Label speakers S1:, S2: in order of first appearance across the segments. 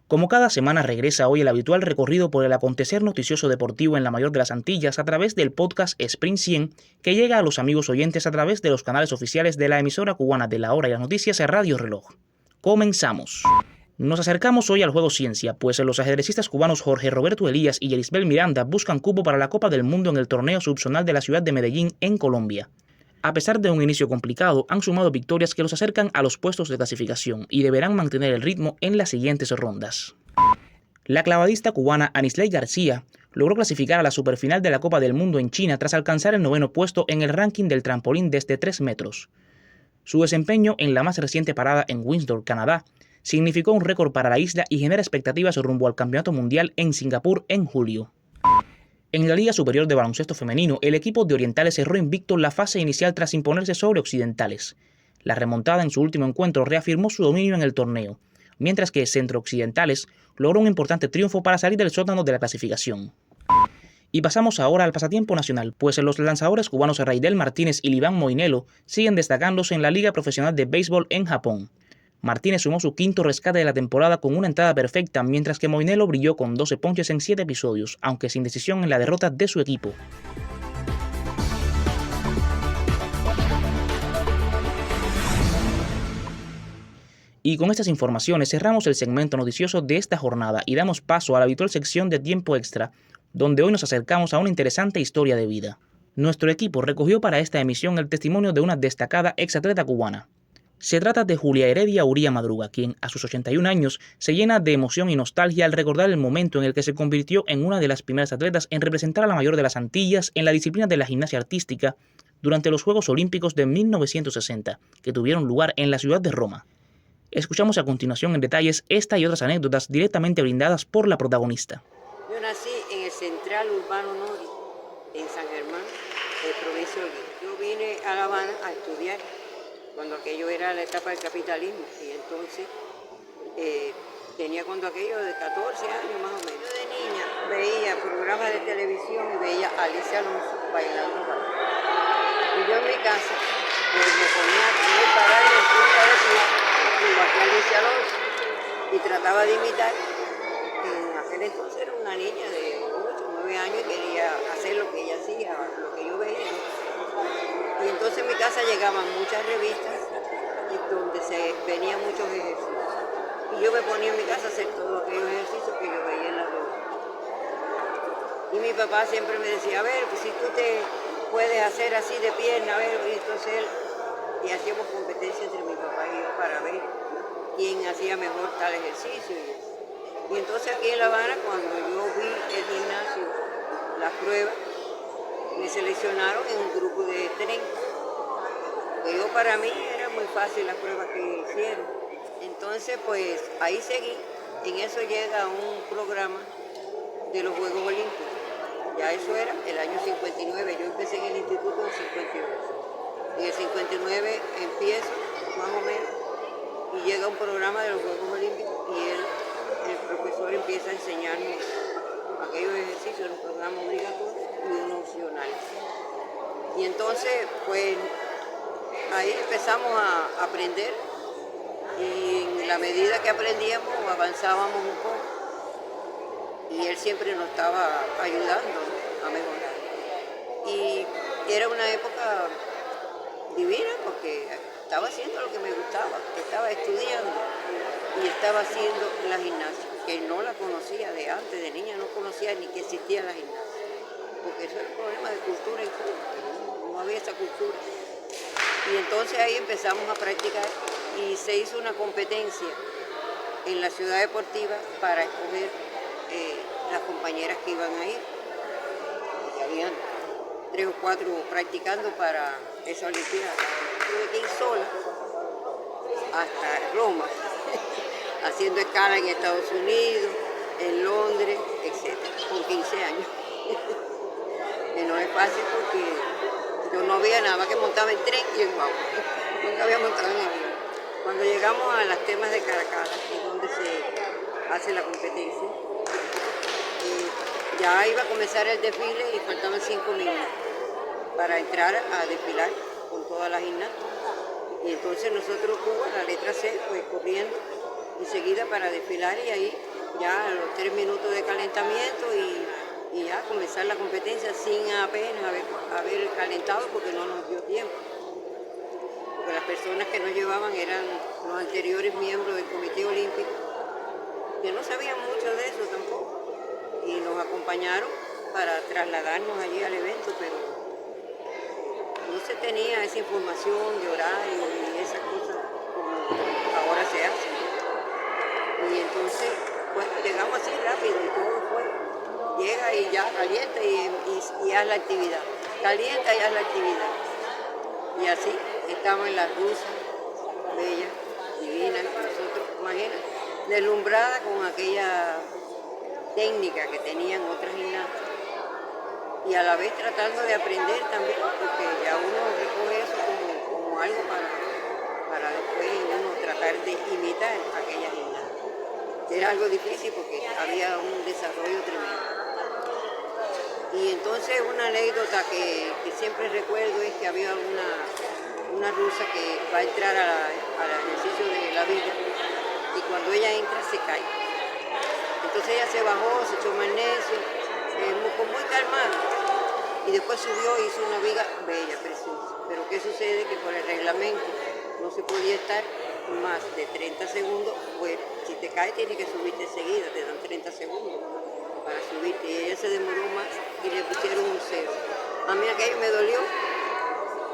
S1: Como cada semana regresa hoy el habitual recorrido por el acontecer noticioso deportivo en la mayor de las Antillas a través del podcast Sprint 100, que llega a los amigos oyentes a través de los canales oficiales de la emisora cubana de la hora y las noticias Radio Reloj. Comenzamos. Nos acercamos hoy al juego ciencia, pues los ajedrecistas cubanos Jorge Roberto Elías y Yerisbel Miranda buscan cupo para la Copa del Mundo en el torneo subzonal de la ciudad de Medellín, en Colombia. A pesar de un inicio complicado, han sumado victorias que los acercan a los puestos de clasificación y deberán mantener el ritmo en las siguientes rondas. La clavadista cubana Anisley García logró clasificar a la superfinal de la Copa del Mundo en China tras alcanzar el 9º puesto en el ranking del trampolín desde 3 metros. Su desempeño en la más reciente parada en Windsor, Canadá, significó un récord para la isla y genera expectativas rumbo al Campeonato Mundial en Singapur en julio. En la Liga Superior de Baloncesto Femenino, el equipo de Orientales cerró invicto la fase inicial tras imponerse sobre Occidentales. La remontada en su último encuentro reafirmó su dominio en el torneo, mientras que Centro Occidentales logró un importante triunfo para salir del sótano de la clasificación. Y pasamos ahora al pasatiempo nacional, pues los lanzadores cubanos Raidel Martínez y Liván Moinelo siguen destacándose en la Liga Profesional de Béisbol en Japón. Martínez sumó su 5º rescate de la temporada con una entrada perfecta, mientras que Moinelo brilló con 12 ponches en 7 episodios, aunque sin decisión en la derrota de su equipo. Y con estas informaciones cerramos el segmento noticioso de esta jornada y damos paso a la habitual sección de Tiempo Extra, donde hoy nos acercamos a una interesante historia de vida. Nuestro equipo recogió para esta emisión el testimonio de una destacada exatleta cubana. Se trata de Julia Heredia Uría Madruga, quien a sus 81 años se llena de emoción y nostalgia al recordar el momento en el que se convirtió en una de las primeras atletas en representar a la mayor de las Antillas en la disciplina de la gimnasia artística durante los Juegos Olímpicos de 1960, que tuvieron lugar en la ciudad de Roma. Escuchamos a continuación en detalles esta y otras anécdotas directamente brindadas por la protagonista.
S2: Yo nací en el Central Urbano Norte, en San Germán, de provincia de Holguín. Yo vine a La Habana a estudiar cuando aquello era la etapa del capitalismo, y entonces tenía cuando aquello de 14 años más o menos. Yo de niña veía programas de televisión y veía a Alicia Alonso bailando ballet. Y yo en mi casa pues me ponía a parar en punta de pie, igual que Alicia Alonso, y trataba de imitar. En aquel entonces era una niña de 8 o 9 años y quería hacer lo que ella hacía, lo que yo veía. Y entonces en mi casa llegaban muchas revistas donde se venían muchos ejercicios. Y yo me ponía en mi casa a hacer todos aquellos ejercicios que yo veía en la revista. Y mi papá siempre me decía, a ver, pues si tú te puedes hacer así de pierna, a ver, y entonces él, y hacíamos competencia entre mi papá y yo para ver quién hacía mejor tal ejercicio. Y entonces aquí en La Habana, cuando yo vi el gimnasio, las pruebas, me seleccionaron en un grupo de 30. Pues yo, para mí era muy fácil las pruebas que hicieron. Entonces pues ahí seguí. En eso llega un programa de los Juegos Olímpicos. Ya eso era el año 59. Yo empecé en el instituto en el 58. En el 59 empiezo, más o menos, y llega un programa de los Juegos Olímpicos y el profesor empieza a enseñarnos aquellos ejercicios, un programa obligatorio y uno opcional. Y entonces, pues, ahí empezamos a aprender y en la medida que aprendíamos avanzábamos un poco y él siempre nos estaba ayudando a mejorar. Y era una época divina porque estaba haciendo lo que me gustaba, estaba estudiando y estaba haciendo la gimnasia, que no la conocía de antes, de niña no conocía ni que existía la gimnasia, porque eso era un problema de cultura en Cuba, no había esa cultura. Y entonces ahí empezamos a practicar y se hizo una competencia en la ciudad deportiva para escoger las compañeras que iban a ir. Y habían 3 o 4 practicando para esa olimpiada. Tuve que ir sola hasta Roma, haciendo escala en Estados Unidos, en Londres, etc., con 15 años. Que no es fácil porque yo no había nada más que montaba en tren y en guagua. Nunca había montado en avión. Cuando llegamos a las temas de Caracas, que es donde se hace la competencia, ya iba a comenzar el desfile y faltaban 5 minutos para entrar a desfilar con todas las gimnastas. Y entonces nosotros, Cuba, la letra C, pues corriendo enseguida para desfilar y ahí ya a los 3 minutos de calentamiento y ya comenzar la competencia sin apenas haber calentado porque no nos dio tiempo. Porque las personas que nos llevaban eran los anteriores miembros del Comité Olímpico, que no sabían mucho de eso tampoco, y nos acompañaron para trasladarnos allí al evento, pero no se tenía esa información de horario y esas cosas como ahora se hace. Y entonces, pues llegamos así rápido y todo fue. Llega y ya calienta y haz la actividad. Calienta y haz la actividad. Y así estaban las rusas, bellas, divinas, nosotros, imagínate, deslumbrada con aquella técnica que tenían otras gimnastas. Y a la vez tratando de aprender también, porque ya uno recoge eso como algo para después uno tratar de imitar aquella gimnasta. Era algo difícil porque había un desarrollo tremendo. Y entonces una anécdota que siempre recuerdo es que había una rusa que va a entrar al ejercicio de la vida y cuando ella entra se cae. Entonces ella se bajó, se echó magnesio, muy calmada. Y después subió y hizo una viga bella, preciosa. Pero ¿qué sucede? Que por el reglamento no se podía estar más de 30 segundos fuera. Si te caes tienes que subirte enseguida, te dan 30 segundos para subirte. Y ella se demoró más y le pusieron un 0. A mí aquello me dolió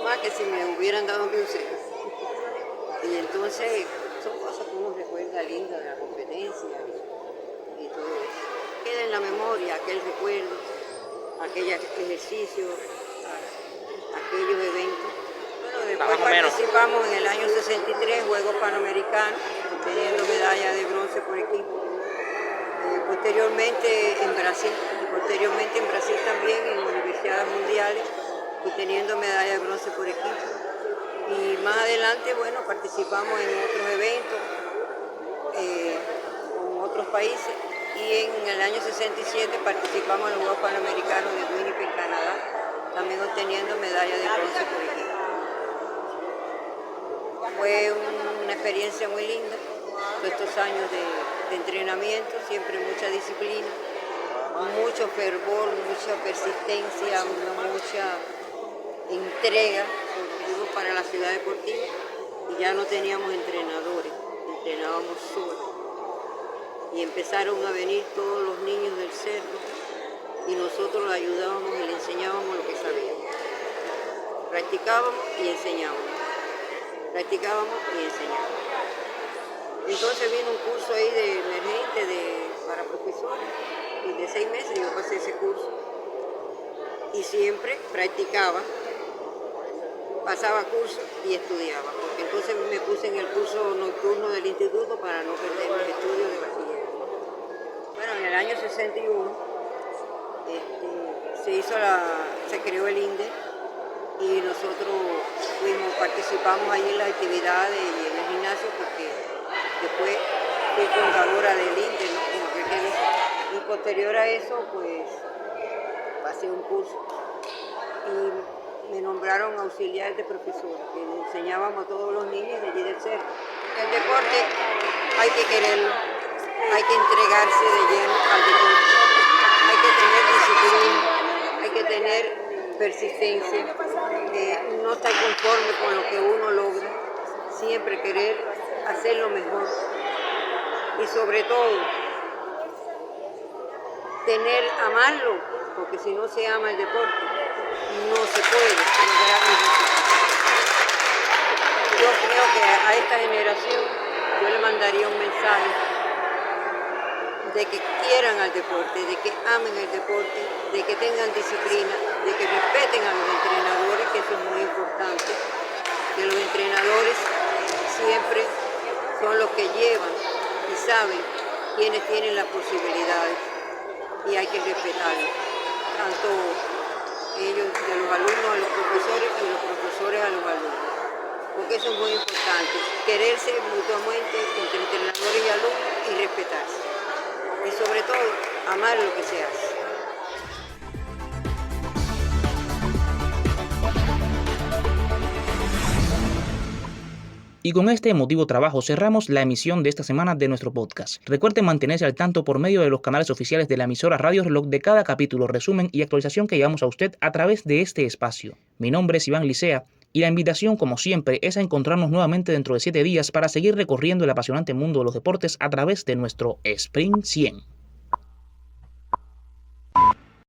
S2: más que si me hubieran dado un 0. Y entonces son cosas que uno recuerda lindas de la competencia y todo eso. Queda en la memoria aquel recuerdo, aquellos ejercicios, aquellos eventos. Bueno, después participamos en el año 63, Juegos Panamericanos, obteniendo medalla de bronce por equipo. Posteriormente en Brasil también en Universidades Mundiales y teniendo medalla de bronce por equipo. Y más adelante, bueno, participamos en otros eventos con otros países. Y en el año 67 participamos en los Juegos Panamericanos de Winnipeg, Canadá, también obteniendo medalla de bronce por equipo. Fue una experiencia muy linda, todos estos años de entrenamiento, siempre mucha disciplina, mucho fervor, mucha persistencia, mucha entrega, sobre todo para la ciudad deportiva. Y ya no teníamos entrenadores, entrenábamos solos. Y empezaron a venir todos los niños del cerro y nosotros los ayudábamos y les enseñábamos lo que sabíamos. Practicábamos y enseñábamos. Practicábamos y enseñábamos. Entonces vino un curso ahí de emergente para profesores y de 6 meses yo pasé ese curso. Y siempre practicaba, pasaba curso y estudiaba. Porque entonces me puse en el curso nocturno del instituto para no perder mis estudios de bachiller. Bueno, en el año 61 se creó el INDE y nosotros participamos ahí en las actividades y en el gimnasio porque después fui fundadora del INDE, ¿no? Como aquel que dice. Y posterior a eso, pues pasé un curso y me nombraron auxiliar de profesora, que le enseñábamos a todos los niños de allí del cerro. El deporte hay que quererlo. Hay que entregarse de lleno al deporte, hay que tener disciplina, hay que tener persistencia, no estar conforme con lo que uno logra, siempre querer hacer lo mejor y sobre todo amarlo, porque si no se ama el deporte no se puede lograr un resultado. Yo creo que a esta generación yo le mandaría un mensaje de que quieran al deporte, de que amen el deporte, de que tengan disciplina, de que respeten a los entrenadores, que eso es muy importante, que los entrenadores siempre son los que llevan y saben quiénes tienen las posibilidades y hay que respetarlos, tanto ellos de los alumnos a los profesores y los profesores a los alumnos, porque eso es muy importante, quererse mutuamente entre entrenadores y alumnos y respetarse. Y sobre todo, amar lo que se hace.
S1: Y con este emotivo trabajo cerramos la emisión de esta semana de nuestro podcast. Recuerden mantenerse al tanto por medio de los canales oficiales de la emisora Radio Reloj de cada capítulo, resumen y actualización que llevamos a usted a través de este espacio. Mi nombre es Iván Licea y la invitación, como siempre, es a encontrarnos nuevamente dentro de 7 días para seguir recorriendo el apasionante mundo de los deportes a través de nuestro Sprint 100.